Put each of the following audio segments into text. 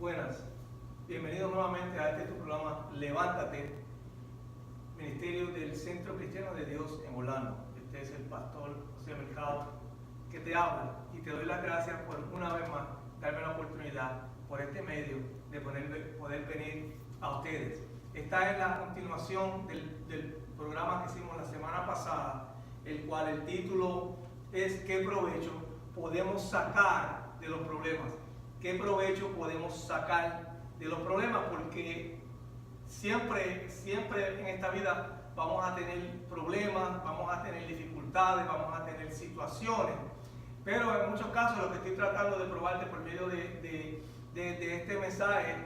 Buenas, bienvenido nuevamente a este tu programa Levántate, Ministerio del Centro Cristiano de Dios en Orlando. Este es el pastor José Mercado que te habla y te doy las gracias por una vez más darme la oportunidad por este medio de poder venir a ustedes. Esta es la continuación del programa que hicimos la semana pasada, el cual el título es ¿qué provecho podemos sacar de los problemas? ¿Qué provecho podemos sacar de los problemas? Porque siempre en esta vida vamos a tener problemas, vamos a tener dificultades, vamos a tener situaciones. Pero en muchos casos lo que estoy tratando de probarte por medio de este mensaje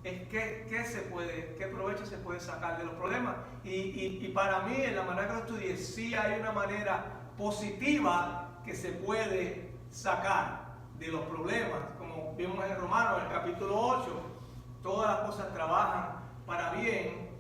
es qué provecho se puede sacar de los problemas. Y para mí, en la manera que lo estudié, sí hay una manera positiva que se puede sacar de los problemas. Como vimos en Romanos, el capítulo 8, todas las cosas trabajan para bien,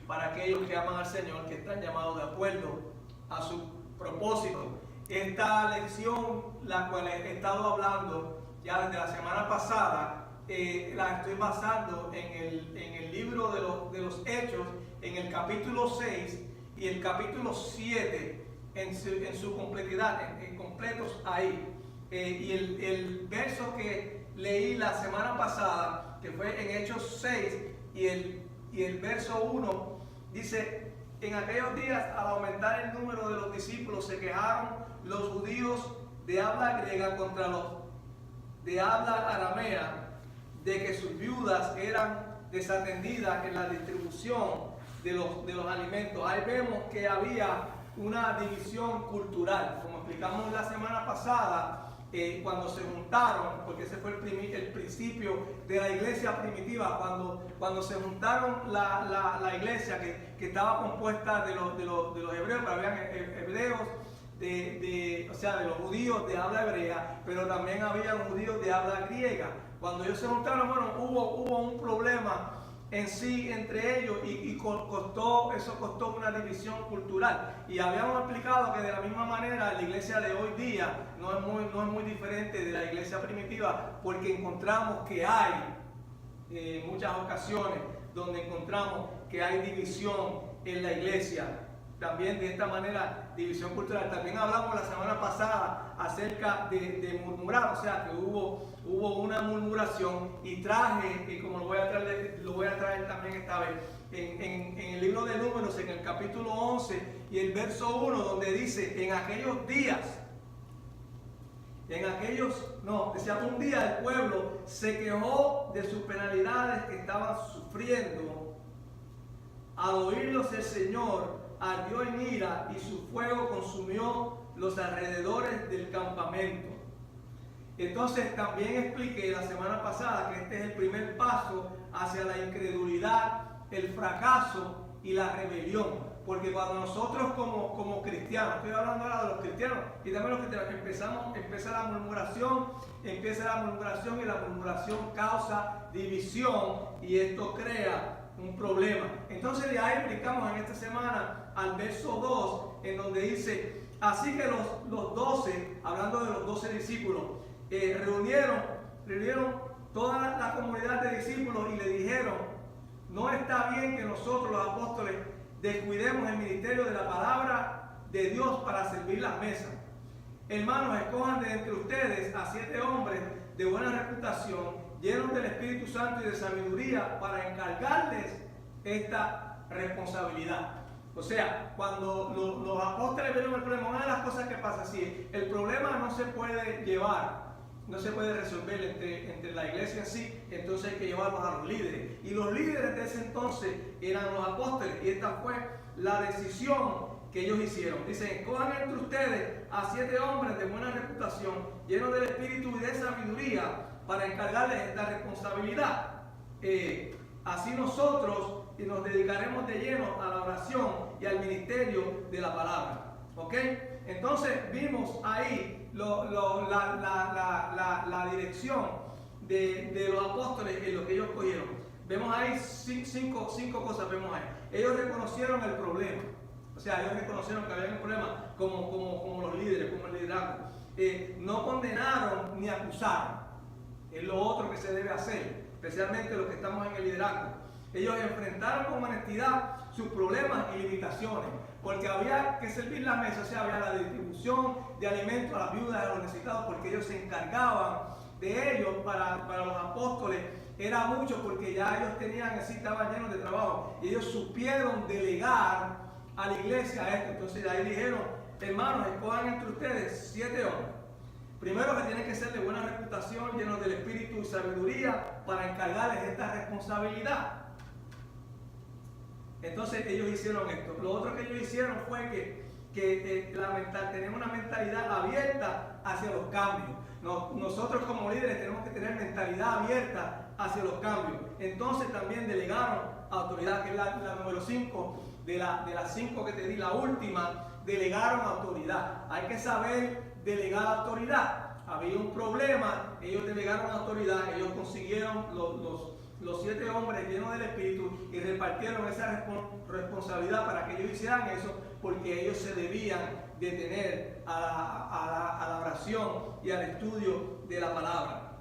para aquellos que aman al Señor, que están llamados de acuerdo a su propósito. Esta lección, la cual he estado hablando ya desde la semana pasada, la estoy basando en el libro de los Hechos, en el capítulo 6 y el capítulo 7, en su completidad, en completos ahí. Y el verso que leí la semana pasada, que fue en Hechos 6 y el verso 1, dice: en aquellos días, al aumentar el número de los discípulos, se quejaron los judíos de habla griega contra los de habla aramea, de que sus viudas eran desatendidas en la distribución de los alimentos. Ahí vemos que había una división cultural, como explicamos la semana pasada, cuando se juntaron, porque ese fue el principio de la iglesia primitiva, cuando se juntaron la iglesia que estaba compuesta de los hebreos, pero habían hebreos de los judíos de habla hebrea, pero también había judíos de habla griega. Cuando ellos se juntaron, hubo un problema en sí entre ellos y eso costó una división cultural. Y habíamos explicado que de la misma manera la iglesia de hoy día no es muy diferente de la iglesia primitiva, porque encontramos que hay muchas ocasiones donde encontramos que hay división en la iglesia. También de esta manera, división cultural. También hablamos la semana pasada acerca de murmurar, o sea que hubo una murmuración, y traje, y como lo voy a traer también esta vez, en el libro de Números, en el capítulo 11 y el verso 1, donde dice: en aquellos días, un día el pueblo se quejó de sus penalidades que estaban sufriendo. Al oírlos el Señor ardió en ira y su fuego consumió los alrededores del campamento. Entonces también expliqué la semana pasada que este es el primer paso hacia la incredulidad, el fracaso y la rebelión. Porque cuando nosotros como cristianos, estoy hablando ahora de los cristianos y también los cristianos, empieza la murmuración y la murmuración causa división y esto crea un problema. Entonces de ahí brincamos en esta semana al verso 2, en donde dice: así que los 12, hablando de los 12 discípulos, reunieron toda la comunidad de discípulos y le dijeron: no está bien que nosotros los apóstoles descuidemos el ministerio de la palabra de Dios para servir las mesas. Hermanos, escojan de entre ustedes a 7 hombres de buena reputación, llenos del Espíritu Santo y de sabiduría, para encargarles esta responsabilidad. O sea, cuando los apóstoles vieron el problema, una de las cosas que pasa así, el problema no se puede resolver entre la iglesia en sí, entonces hay que llevarlos a los líderes. Y los líderes de ese entonces eran los apóstoles, y esta fue la decisión que ellos hicieron. Dicen: escojan entre ustedes a 7 hombres de buena reputación, llenos del Espíritu y de sabiduría, para encargarles esta responsabilidad. Así nosotros nos dedicaremos de lleno a la oración y al ministerio de la palabra. ¿Ok? Entonces vimos ahí la dirección de los apóstoles en lo que ellos cogieron. Vemos ahí cinco cosas. Vemos ahí. Ellos reconocieron el problema. O sea, ellos reconocieron que había un problema como los líderes, como el liderazgo. No condenaron ni acusaron. Es lo otro que se debe hacer, especialmente los que estamos en el liderazgo. Ellos enfrentaron con honestidad sus problemas y limitaciones, porque había que servir la mesa, o sea, había la distribución de alimentos a las viudas y a los necesitados, porque ellos se encargaban de ellos. Para los apóstoles era mucho, porque ya ellos estaban llenos de trabajo, y ellos supieron delegar a la iglesia esto. Entonces de ahí dijeron: hermanos, escojan entre ustedes 7 hombres. Primero, que tienen que ser de buena reputación, llenos del espíritu y sabiduría, para encargarles esta responsabilidad. Entonces ellos hicieron esto. Lo otro que ellos hicieron fue tener una mentalidad abierta hacia los cambios. Nosotros como líderes tenemos que tener mentalidad abierta hacia los cambios. Entonces también delegaron autoridad, que es la número 5, de las 5 que te di, la última, delegaron autoridad. Hay que saber delegar autoridad. Había un problema, ellos delegaron autoridad, ellos consiguieron los 7 hombres llenos del Espíritu y repartieron esa responsabilidad para que ellos hicieran eso, porque ellos se debían de tener a la oración y al estudio de la palabra.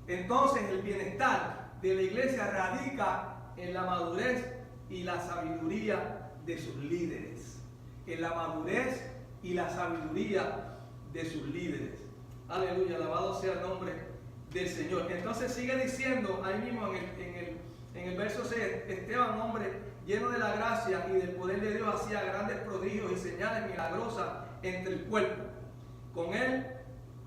Entonces el bienestar de la iglesia radica en la madurez y la sabiduría de sus líderes. En la madurez y la sabiduría de sus líderes. Aleluya, alabado sea el nombre del Señor. Entonces sigue diciendo ahí mismo en el verso 6: Esteban, hombre lleno de la gracia y del poder de Dios, hacía grandes prodigios y señales milagrosas entre el cuerpo. Con él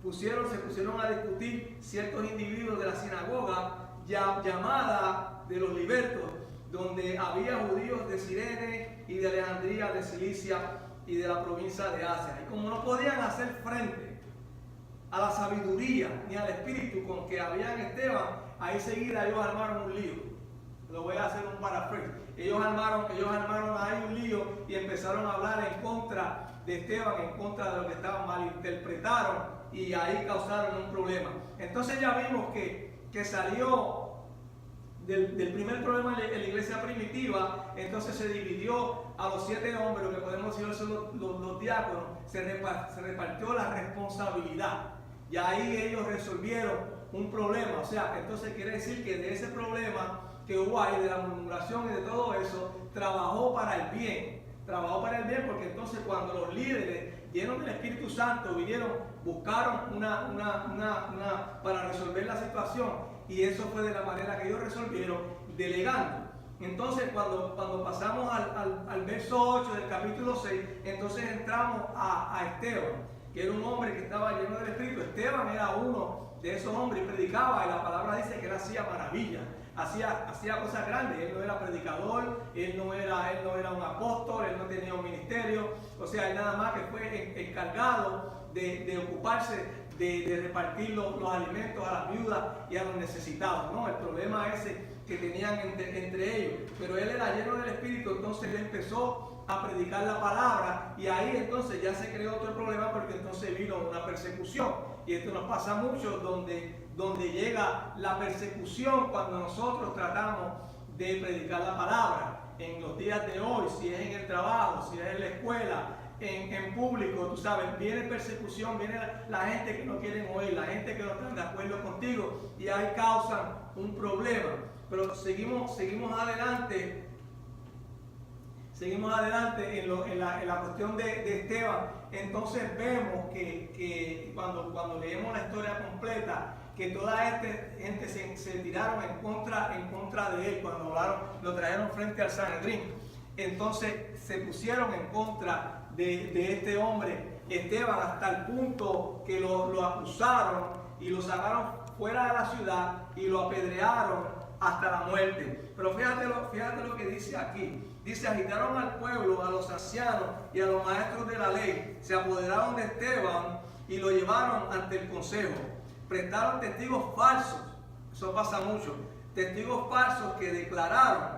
se pusieron a discutir ciertos individuos de la sinagoga llamada de los libertos, donde había judíos de Cirene y de Alejandría, de Cilicia y de la provincia de Asia. Y como no podían hacer frente a la sabiduría ni al espíritu con que había en Esteban, ahí seguida ellos armaron un lío. Lo voy a hacer un paraphrase. Ellos armaron ahí un lío y empezaron a hablar en contra de Esteban, en contra de lo que estaban, malinterpretaron, y ahí causaron un problema. Entonces ya vimos que salió del primer problema en la iglesia primitiva. Entonces se dividió a los 7 hombres, lo que podemos decir son los diáconos, se repartió la responsabilidad, y ahí ellos resolvieron un problema. O sea, entonces quiere decir que de ese problema que hubo ahí, de la murmuración y de todo eso, trabajó para el bien, porque entonces cuando los líderes llenos del Espíritu Santo vinieron, buscaron para resolver la situación, y eso fue de la manera que ellos resolvieron, delegando. Entonces cuando pasamos al verso 8 del capítulo 6, entonces entramos a Esteban, que era un hombre que estaba lleno del Espíritu. Esteban era uno de esos hombres y predicaba, y la palabra dice que él hacía maravillas, hacía cosas grandes. Él no era predicador, él no era un apóstol, él no tenía un ministerio, o sea, él nada más que fue encargado de ocuparse de repartir los alimentos a las viudas y a los necesitados, ¿no? El problema ese que tenían entre ellos. Pero él era lleno del Espíritu, entonces él empezó a predicar la palabra, y ahí entonces ya se creó otro problema, porque entonces vino una persecución. Y esto nos pasa mucho, donde llega la persecución cuando nosotros tratamos de predicar la palabra. En los días de hoy, si es en el trabajo, si es en la escuela, en público, tú sabes, viene persecución, viene la gente que no quieren oír, la gente que no está de acuerdo contigo, y ahí causan un problema. Pero seguimos adelante. Seguimos adelante en la cuestión de Esteban. Entonces vemos que cuando leemos la historia completa, que toda esta gente se tiraron en contra de él cuando lo trajeron frente al Sanedrín. Entonces se pusieron en contra de este hombre, Esteban, hasta el punto que lo acusaron y lo sacaron fuera de la ciudad y lo apedrearon hasta la muerte. Pero fíjate lo que dice aquí. Dice: agitaron al pueblo, a los ancianos y a los maestros de la ley, se apoderaron de Esteban y lo llevaron ante el consejo. Prestaron testigos falsos, eso pasa mucho, testigos falsos que declararon,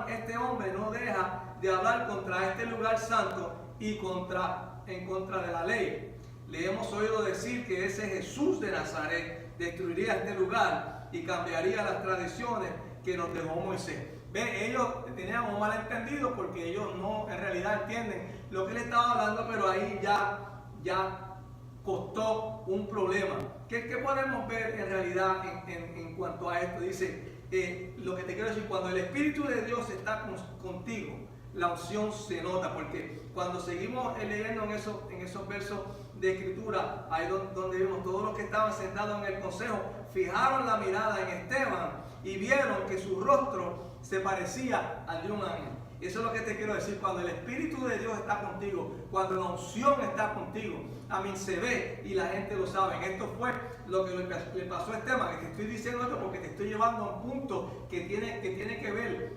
este hombre no deja de hablar contra este lugar santo y en contra de la ley. Le hemos oído decir que ese Jesús de Nazaret destruiría este lugar y cambiaría las tradiciones que nos dejó Moisés. Ve, ellos tenían un malentendido, porque ellos no en realidad entienden lo que él estaba hablando, pero ahí ya costó un problema. ¿Qué podemos ver en realidad en cuanto a esto? Dice, lo que te quiero decir, cuando el Espíritu de Dios está contigo, la unción se nota, porque cuando seguimos leyendo en esos versos de escritura, ahí donde vimos todos los que estaban sentados en el consejo, fijaron la mirada en Esteban y vieron que su rostro se parecía al de un ángel. Eso es lo que te quiero decir, cuando el Espíritu de Dios está contigo, cuando la unción está contigo, a mí se ve y la gente lo sabe. Esto fue lo que le pasó a Esteban, que te estoy diciendo esto porque te estoy llevando a un punto que tiene que ver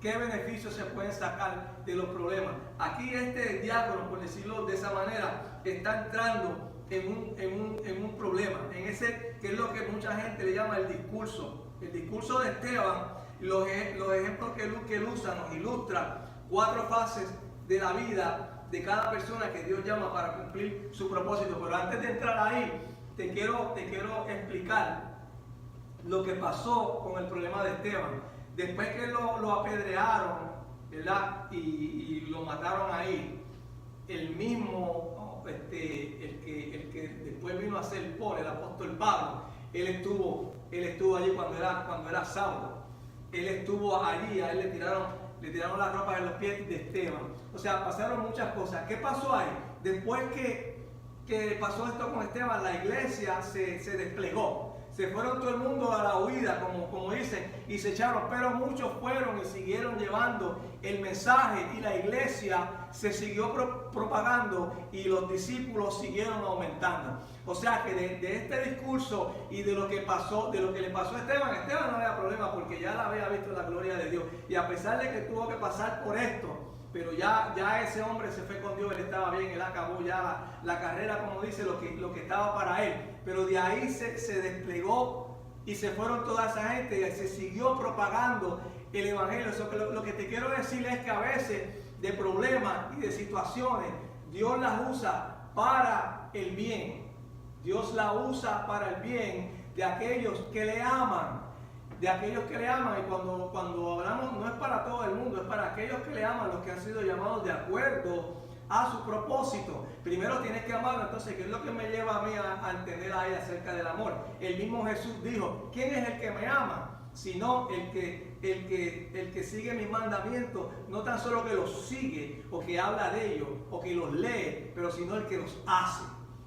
qué beneficios se pueden sacar de los problemas. Aquí este diácono, por decirlo de esa manera, está entrando en un problema, en ese que es lo que mucha gente le llama el discurso. El discurso de Esteban, los ejemplos que él usa nos ilustran 4 fases de la vida de cada persona que Dios llama para cumplir su propósito. Pero antes de entrar ahí, te quiero explicar lo que pasó con el problema de Esteban. Después que lo apedrearon, ¿verdad? Y lo mataron ahí, el mismo, el que después vino a ser Paul, el apóstol Pablo, él estuvo allí cuando era Saulo. Él estuvo allí, a él le tiraron las ropas en los pies de Esteban. O sea, pasaron muchas cosas. ¿Qué pasó ahí? Después que pasó esto con Esteban, la iglesia se desplegó. Se fueron todo el mundo a la huida, como dicen, y se echaron, pero muchos fueron y siguieron llevando el mensaje, y la iglesia se siguió propagando y los discípulos siguieron aumentando. O sea que de este discurso y de lo que le pasó a Esteban no había problema porque ya la había visto la gloria de Dios. Y a pesar de que tuvo que pasar por esto, pero ya ese hombre se fue con Dios, él estaba bien, él acabó ya la carrera, como dice, lo que estaba para él. Pero de ahí se desplegó y se fueron toda esa gente y se siguió propagando el evangelio. Lo que te quiero decir es que a veces de problemas y de situaciones, Dios las usa para el bien. Dios la usa para el bien de aquellos que le aman. Y cuando hablamos no es para todo el mundo, es para aquellos que le aman, los que han sido llamados de acuerdo a su propósito. Primero tienes que amarlo. Entonces, ¿qué es lo que me lleva a mí a entender ahí acerca del amor? El mismo Jesús dijo, ¿quién es el que me ama? Sino el que sigue mis mandamientos, no tan solo que los sigue o que habla de ellos o que los lee, pero sino el que los hace.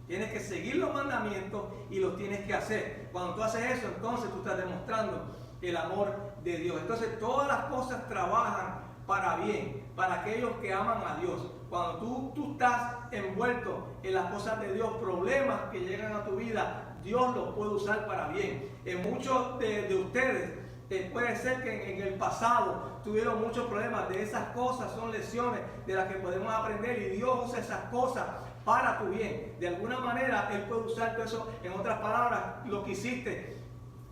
Tienes que seguir los mandamientos y los tienes que hacer. Cuando tú haces eso, entonces tú estás demostrando el amor de Dios. Entonces todas las cosas trabajan para bien, para aquellos que aman a Dios. Cuando tú estás envuelto en las cosas de Dios, problemas que llegan a tu vida, Dios los puede usar para bien. En muchos de ustedes puede ser que en el pasado tuvieron muchos problemas. De esas cosas son lecciones de las que podemos aprender y Dios usa esas cosas para tu bien. De alguna manera Él puede usar todo eso. En otras palabras, lo que hiciste,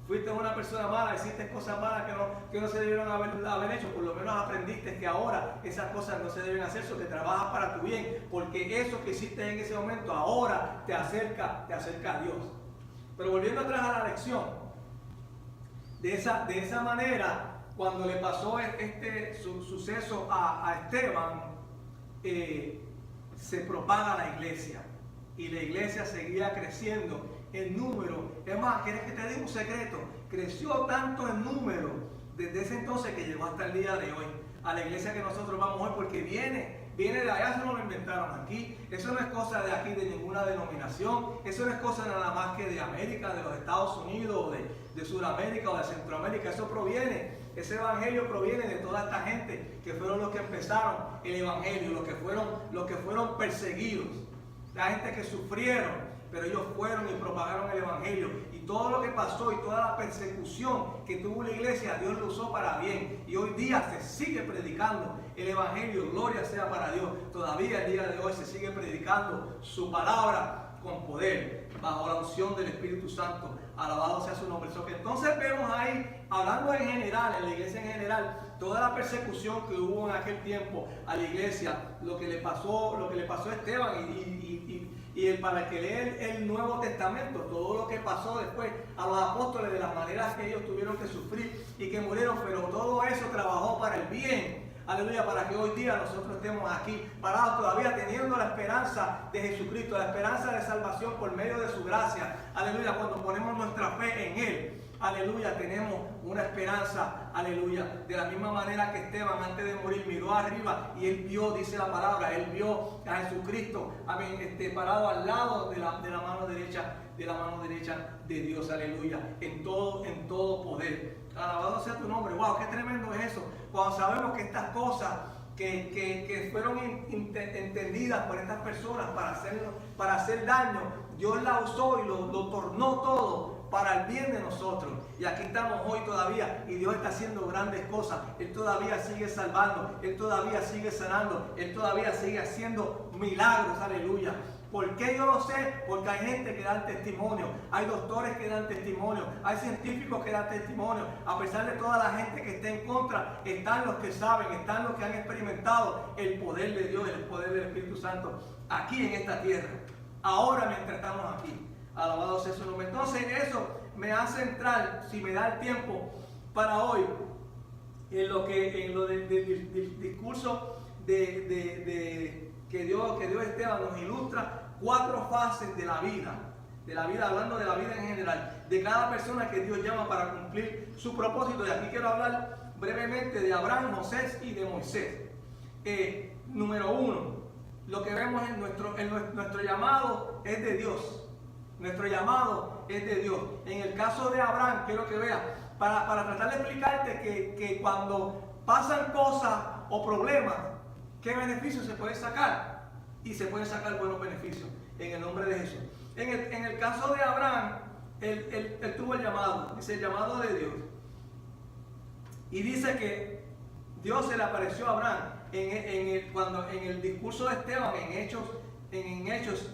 fuiste una persona mala, hiciste cosas malas que no se debieron haber hecho, por lo menos aprendiste que ahora esas cosas no se deben hacer, eso te trabajas para tu bien, porque eso que hiciste en ese momento ahora te acerca a Dios. Pero volviendo atrás a la lección, de esa manera, cuando le pasó su suceso a Esteban, se propaga la iglesia y la iglesia seguía creciendo en número. Es más, ¿quieres que te diga un secreto? Creció tanto en número desde ese entonces que llegó hasta el día de hoy, a la iglesia que nosotros vamos hoy, porque viene de allá, eso no lo inventaron aquí, eso no es cosa de aquí, de ninguna denominación, eso no es cosa nada más que de América, de los Estados Unidos, de Sudamérica o de Centroamérica. Ese evangelio proviene de toda esta gente que fueron los que empezaron el evangelio, los que fueron perseguidos, la gente que sufrieron, pero ellos fueron y propagaron el evangelio. Y todo lo que pasó y toda la persecución que tuvo la iglesia, Dios lo usó para bien. Y hoy día se sigue predicando el evangelio, gloria sea para Dios. Todavía el día de hoy se sigue predicando su palabra con poder, bajo la unción del Espíritu Santo. Alabado sea su nombre. Entonces vemos ahí, hablando en general, en la iglesia en general, toda la persecución que hubo en aquel tiempo a la iglesia, lo que le pasó a Esteban y para el que lee el Nuevo Testamento, todo lo que pasó después a los apóstoles, de las maneras que ellos tuvieron que sufrir y que murieron, pero todo eso trabajó para el bien aleluya, para que hoy día nosotros estemos aquí parados todavía teniendo la esperanza de Jesucristo, la esperanza de salvación por medio de su gracia, aleluya, cuando ponemos nuestra fe en Él. Aleluya, tenemos una esperanza, aleluya. De la misma manera que Esteban antes de morir miró arriba y él vio, dice la palabra, él vio a Jesucristo, amén, parado al lado de la mano derecha, de Dios, aleluya, en todo poder. Alabado sea tu nombre. Wow, qué tremendo es eso. Cuando sabemos que estas cosas que fueron entendidas por estas personas para hacer daño, Dios la usó y lo tornó todo para el bien de nosotros. Y aquí estamos hoy todavía y Dios está haciendo grandes cosas. Él todavía sigue salvando, Él todavía sigue sanando, Él todavía sigue haciendo milagros, aleluya. ¿Por qué yo lo sé? Porque hay gente que da testimonio, hay doctores que dan testimonio, hay científicos que dan testimonio. A pesar de toda la gente que está en contra, están los que saben, están los que han experimentado el poder de Dios, el poder del Espíritu Santo aquí en esta tierra. Ahora mientras estamos aquí. Alabado sea su nombre. Entonces eso me hace entrar, si me da el tiempo para hoy, en lo del discurso que Dios Esteban nos ilustra 4 fases de la vida, hablando de la vida en general, de cada persona que Dios llama para cumplir su propósito. Y aquí quiero hablar brevemente de Abraham, José y de Moisés. Número 1, lo que vemos en nuestro llamado es de Dios. Nuestro llamado es de Dios. En el caso de Abraham, quiero que veas, para tratar de explicarte que cuando pasan cosas o problemas, ¿qué beneficios se puede sacar? Y se pueden sacar buenos beneficios en el nombre de Jesús. En el caso de Abraham, él tuvo el llamado, dice el llamado de Dios. Y dice que Dios se le apareció a Abraham en el discurso de Esteban, en Hechos, en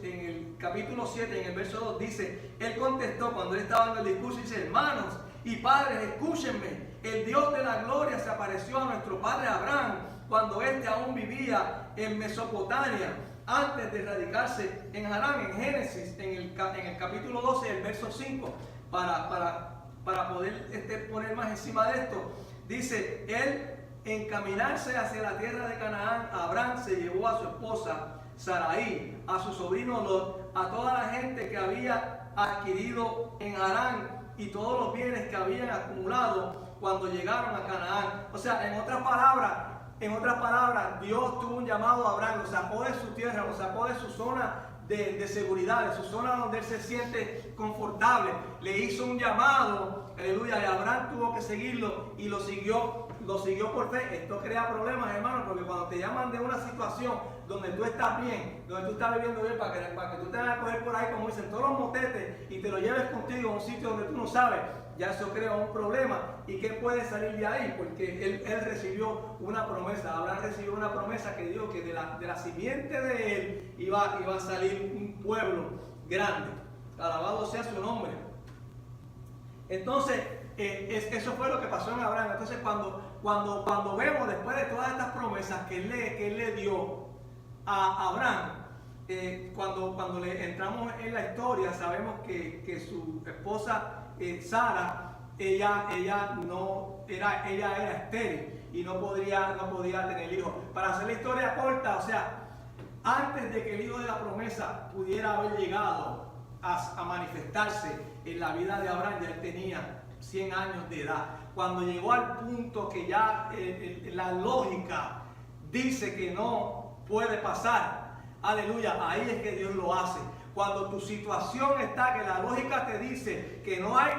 el capítulo 7, en el verso 2, dice, él contestó cuando él estaba dando el discurso, dice, hermanos y padres, escúchenme, el Dios de la gloria se apareció a nuestro padre Abraham cuando éste aún vivía en Mesopotamia, antes de radicarse en Harán, en Génesis, en el capítulo 12, el verso 5, para poder poner más encima de esto, dice, él encaminarse hacia la tierra de Canaán, Abraham se llevó a su esposa Sarai, a su sobrino Lot, a toda la gente que había adquirido en Harán y todos los bienes que habían acumulado cuando llegaron a Canaán. O sea, en otras palabras, Dios tuvo un llamado a Abraham, lo sacó de su tierra, lo sacó de su zona de seguridad, de su zona donde él se siente confortable. Le hizo un llamado, aleluya, y Abraham tuvo que seguirlo y lo siguió por fe. Esto crea problemas, hermano, porque cuando te llaman de una situación donde tú estás bien, donde tú estás viviendo bien, para que tú te vas a coger por ahí, como dicen, todos los motetes y te lo lleves contigo a un sitio donde tú no sabes, ya eso crea un problema. ¿Y qué puede salir de ahí? Porque él recibió una promesa. Abraham recibió una promesa que Dios, que de la simiente de él iba a salir un pueblo grande. Alabado sea su nombre. Entonces, eso fue lo que pasó en Abraham. Entonces, cuando vemos después de todas estas promesas que él le dio a Abraham, cuando le entramos en la historia, sabemos que su esposa Sara, ella era estéril y no podía tener hijos. Para hacer la historia corta, o sea, antes de que el hijo de la promesa pudiera haber llegado a manifestarse en la vida de Abraham, ya él tenía 100 años de edad. Cuando llegó al punto que ya la lógica dice que no puede pasar, aleluya, ahí es que Dios lo hace. Cuando tu situación está, que la lógica te dice que no hay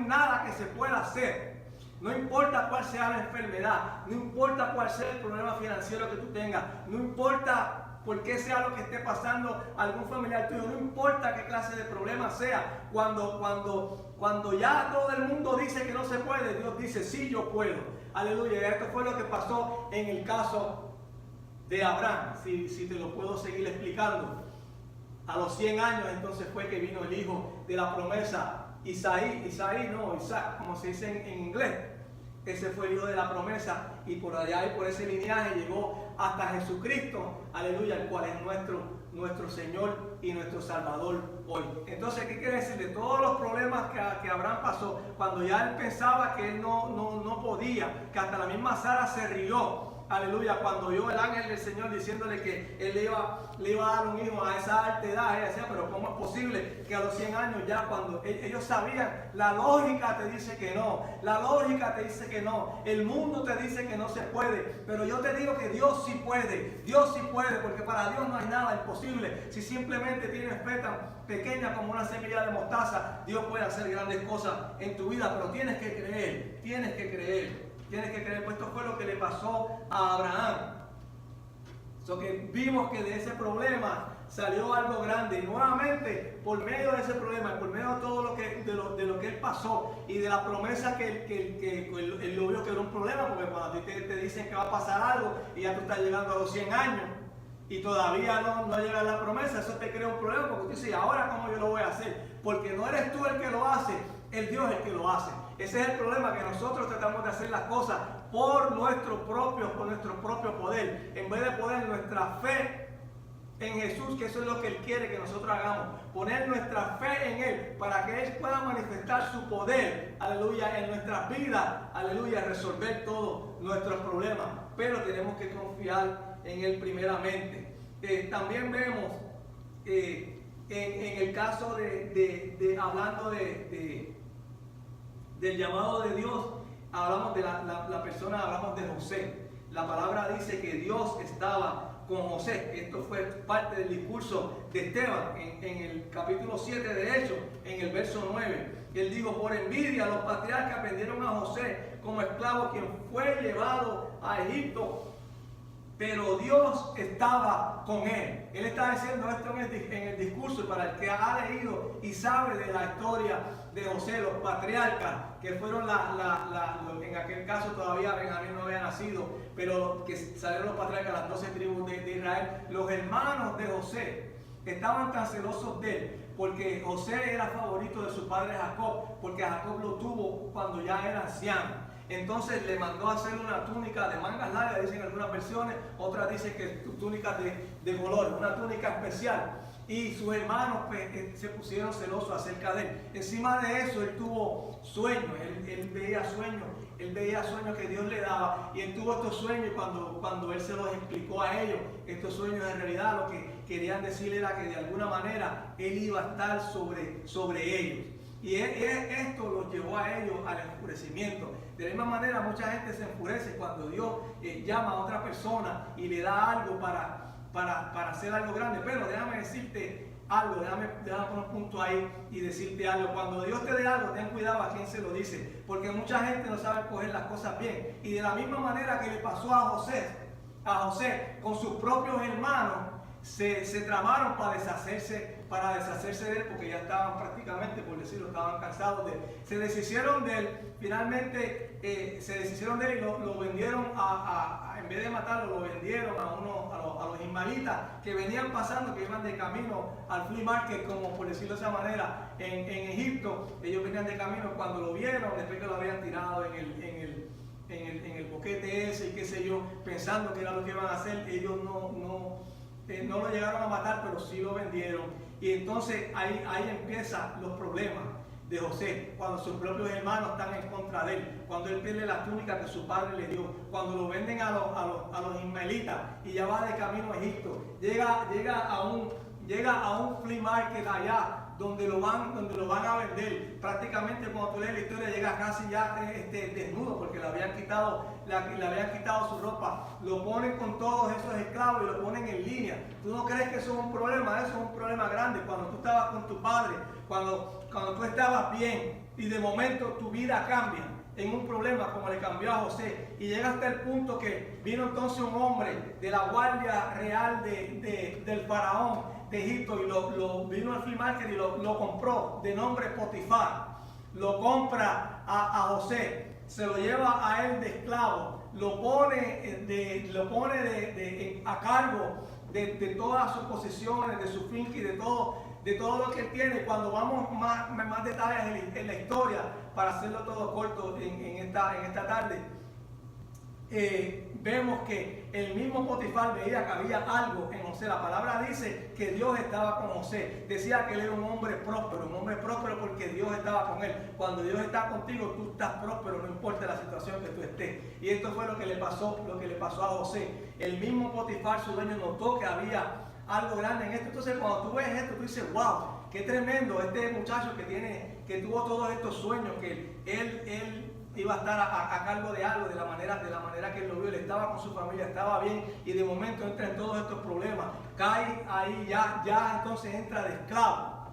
nada que se pueda hacer, no importa cuál sea la enfermedad, no importa cuál sea el problema financiero que tú tengas, no importa por qué sea lo que esté pasando a algún familiar tuyo, no importa qué clase de problema sea, cuando ya todo el mundo dice que no se puede, Dios dice, sí, yo puedo. Aleluya. Y esto fue lo que pasó en el caso de Abraham, si te lo puedo seguir explicando. A los 100 años entonces fue que vino el hijo de la promesa, Isaac, como se dice en inglés. Ese fue el hijo de la promesa y por allá y por ese lineaje llegó hasta Jesucristo, aleluya, el cual es nuestro Señor y nuestro Salvador hoy. Entonces, ¿qué quiere decir? De todos los problemas que Abraham pasó, cuando ya él pensaba que él no podía, que hasta la misma Sara se rió aleluya, cuando oyó el ángel del Señor diciéndole que él le iba a dar un hijo a esa alta edad, ella decía, pero ¿cómo es posible que a los 100 años ya, cuando ellos sabían, la lógica te dice que no, la lógica te dice que no, el mundo te dice que no se puede, pero yo te digo que Dios sí puede, porque para Dios no hay nada imposible. Si simplemente tienes fe tan pequeña como una semilla de mostaza, Dios puede hacer grandes cosas en tu vida, pero tienes que creer, pues esto fue lo que le pasó a Abraham. Que vimos que de ese problema salió algo grande, y nuevamente por medio de ese problema, por medio de todo de lo que él pasó y de la promesa que él lo vio que era un problema, porque cuando a ti te dicen que va a pasar algo y ya tú estás llegando a los 100 años y todavía no llega la promesa, eso te crea un problema, porque tú dices, ¿ahora cómo yo lo voy a hacer? Porque no eres tú el que lo hace, el Dios es el que lo hace. Ese es el problema, que nosotros tratamos de hacer las cosas por nuestro propio poder, en vez de poner nuestra fe en Jesús, que eso es lo que Él quiere que nosotros hagamos, poner nuestra fe en Él para que Él pueda manifestar su poder, aleluya, en nuestras vidas, aleluya, resolver todos nuestros problemas. Pero tenemos que confiar en Él primeramente. También vemos en el caso hablando del llamado de Dios, hablamos de la persona, hablamos de José. La palabra dice que Dios estaba con José. Esto fue parte del discurso de Esteban en el capítulo 7 de Hechos, en el verso 9. Él dijo, por envidia los patriarcas vendieron a José como esclavo, quien fue llevado a Egipto, pero Dios estaba con él. Él está diciendo esto en el discurso, para el que ha leído y sabe de la historia de José, los patriarcas, que fueron en aquel caso todavía Benjamín no había nacido, pero que salieron los patriarcas, las 12 tribus de Israel. Los hermanos de José estaban tan celosos de él, porque José era favorito de su padre Jacob, porque Jacob lo tuvo cuando ya era anciano. Entonces le mandó a hacer una túnica de mangas largas, dicen algunas versiones, otras dicen que túnicas de color, una túnica especial. Y sus hermanos se pusieron celosos acerca de él. Encima de eso, él tuvo sueños, él veía sueños que Dios le daba, y él tuvo estos sueños, y cuando él se los explicó a ellos, estos sueños en realidad lo que querían decir era que de alguna manera él iba a estar sobre ellos. Y esto los llevó a ellos al enfurecimiento. De la misma manera, mucha gente se enfurece cuando Dios llama a otra persona y le da algo para hacer algo grande. Pero déjame decirte algo, déjame poner un punto ahí y decirte algo. Cuando Dios te dé algo, ten cuidado a quién se lo dice, porque mucha gente no sabe coger las cosas bien. Y de la misma manera que le pasó a José con sus propios hermanos, se tramaron para deshacerse de él, porque ya estaban prácticamente, por decirlo, estaban cansados de él. Se deshicieron de él, finalmente se deshicieron de él y lo vendieron en vez de matarlo, lo vendieron a los ismaelitas que venían pasando, que iban de camino al flea market, como por decirlo de esa manera, en Egipto. Ellos venían de camino, cuando lo vieron, después que lo habían tirado en el boquete ese y qué sé yo, pensando que era lo que iban a hacer, ellos no lo llegaron a matar, pero sí lo vendieron. Y entonces ahí empiezan los problemas de José, cuando sus propios hermanos están en contra de él, cuando él pierde la túnica que su padre le dio, cuando lo venden a los ismaelitas y ya va de camino a Egipto, llega a un flea market allá, donde lo van a vender. Prácticamente cuando tú lees la historia llega casi ya desnudo, porque le habían quitado su ropa. Lo ponen con todos esos esclavos y lo ponen en línea. ¿Tú no crees que eso es un problema? Eso es un problema grande. Cuando tú estabas con tu padre, cuando tú estabas bien y de momento tu vida cambia en un problema como le cambió a José, y llega hasta el punto que vino entonces un hombre de la guardia real del faraón de Egipto, y lo vino al flea market y lo compró, de nombre Potifar. Lo compra a José, se lo lleva a él de esclavo, lo pone a cargo de todas sus posesiones, de su finca y de todo lo que él tiene. Cuando vamos más detalles en la historia, para hacerlo todo corto en esta tarde, vemos que el mismo Potifar veía que había algo en José. La palabra dice que Dios estaba con José. Decía que él era un hombre próspero porque Dios estaba con él. Cuando Dios está contigo, tú estás próspero, no importa la situación que tú estés. Y esto fue lo que le pasó a José. El mismo Potifar, su dueño, notó que había algo grande en esto. Entonces, cuando tú ves esto, tú dices, wow, qué tremendo este muchacho que tuvo todos estos sueños, que él iba a estar a cargo de algo, de la manera que él lo vio. Él estaba con su familia, estaba bien, y de momento entra en todos estos problemas, cae ahí, ya entonces entra de esclavo,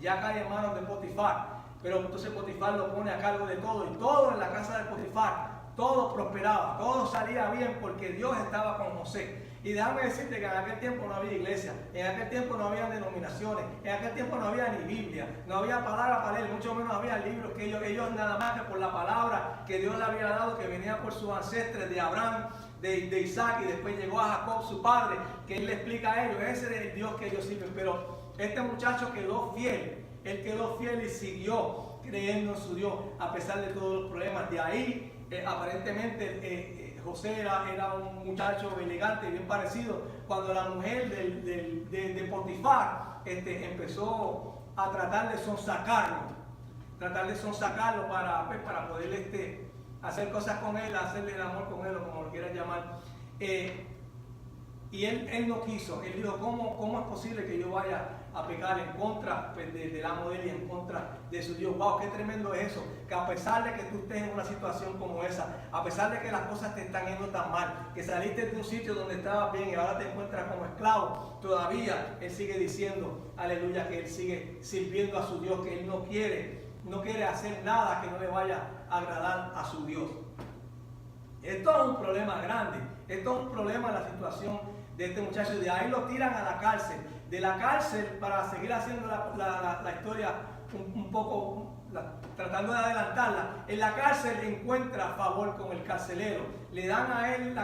ya cae en manos de Potifar. Pero entonces Potifar lo pone a cargo de todo, y todo en la casa de Potifar, todo prosperaba, todo salía bien porque Dios estaba con José. Y déjame decirte que en aquel tiempo no había iglesia, en aquel tiempo no había denominaciones, en aquel tiempo no había ni Biblia, no había palabra para leer, mucho menos había libros, que ellos nada más que por la palabra que Dios le había dado, que venía por sus ancestres de Abraham, de Isaac, y después llegó a Jacob, su padre, que él le explica a ellos, ese es el Dios que ellos sirven. Pero este muchacho quedó fiel, él quedó fiel y siguió creyendo en su Dios a pesar de todos los problemas. De ahí, aparentemente, José era un muchacho elegante, bien parecido. Cuando la mujer de Potifar empezó a tratar de sonsacarlo para poder hacer cosas con él, hacerle el amor con él, o como lo quieran llamar. Y él no quiso. Él dijo, ¿cómo es posible que yo vaya a pecar en contra del amo de él y en contra de su Dios? ¡Wow! ¡Qué tremendo es eso! Que a pesar de que tú estés en una situación como esa, a pesar de que las cosas te están yendo tan mal, que saliste de un sitio donde estabas bien y ahora te encuentras como esclavo, todavía él sigue diciendo, aleluya, que él sigue sirviendo a su Dios, que él no quiere hacer nada que no le vaya a agradar a su Dios. Esto es un problema grande. Esto es un problema en la situación de este muchacho. De ahí lo tiran a la cárcel. De la cárcel, para seguir haciendo la historia un poco, tratando de adelantarla, en la cárcel encuentra favor con el carcelero. Le dan a él,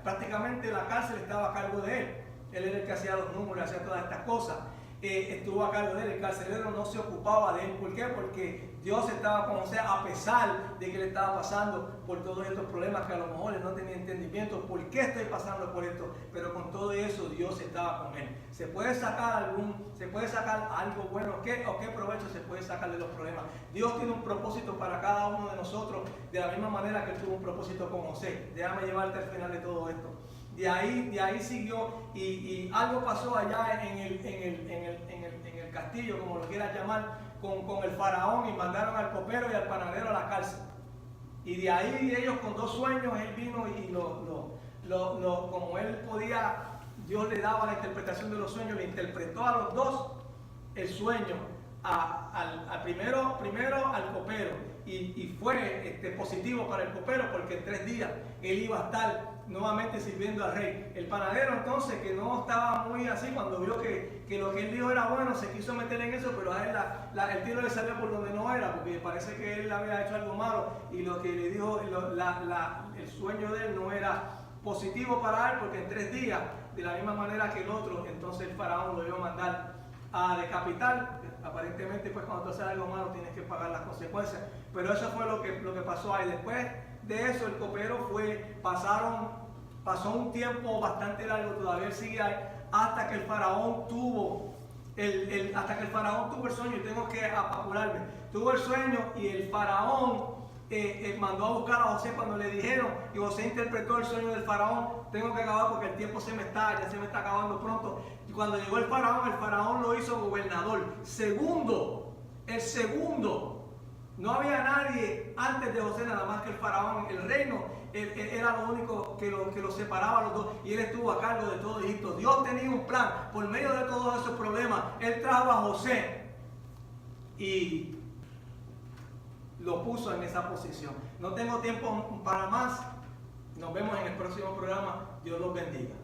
prácticamente la cárcel estaba a cargo de él. Él era el que hacía los números, hacía todas estas cosas. Estuvo a cargo de él. El carcelero no se ocupaba de él. ¿Por qué? Porque Dios estaba con José, a pesar de que él estaba pasando por todos estos problemas que a lo mejor él no tenía entendimiento. ¿Por qué estoy pasando por esto? Pero con todo eso Dios estaba con él. ¿Se puede sacar algo bueno? ¿O qué provecho se puede sacar de los problemas? Dios tiene un propósito para cada uno de nosotros, de la misma manera que él tuvo un propósito con José. Déjame llevarte al final de todo esto. De ahí siguió, y algo pasó allá en el castillo, como lo quieras llamar, con el faraón, y mandaron al copero y al panadero a la cárcel. Y de ahí ellos, con dos sueños, él vino y como él podía, Dios le daba la interpretación de los sueños, le interpretó a los dos el sueño, primero al copero, y fue positivo para el copero, porque en 3 días él iba a estar nuevamente sirviendo al rey. El panadero, entonces, que no estaba muy así, cuando vio que lo que él dijo era bueno, se quiso meter en eso, pero a él el tiro le salió por donde no era, porque parece que él había hecho algo malo, y lo que le dijo, el sueño de él no era positivo para él, porque en 3 días, de la misma manera que el otro, entonces el faraón lo iba a mandar a decapitar. Aparentemente, pues cuando tú haces algo malo tienes que pagar las consecuencias. Pero eso fue lo que pasó ahí. Después de eso, el copero pasó un tiempo bastante largo, todavía él sigue ahí, hasta que el faraón tuvo el sueño. Y tengo que apurarme. Tuvo el sueño, y el faraón mandó a buscar a José cuando le dijeron, y José interpretó el sueño del faraón. Tengo que acabar porque el tiempo ya se me está acabando pronto. Y cuando llegó el faraón lo hizo gobernador. El segundo. No había nadie antes de José, nada más que el faraón. El reino era lo único que lo separaba a los dos, y él estuvo a cargo de todo Egipto. Dios tenía un plan. Por medio de todos esos problemas, él trajo a José y lo puso en esa posición. No tengo tiempo para más. Nos vemos en el próximo programa. Dios los bendiga.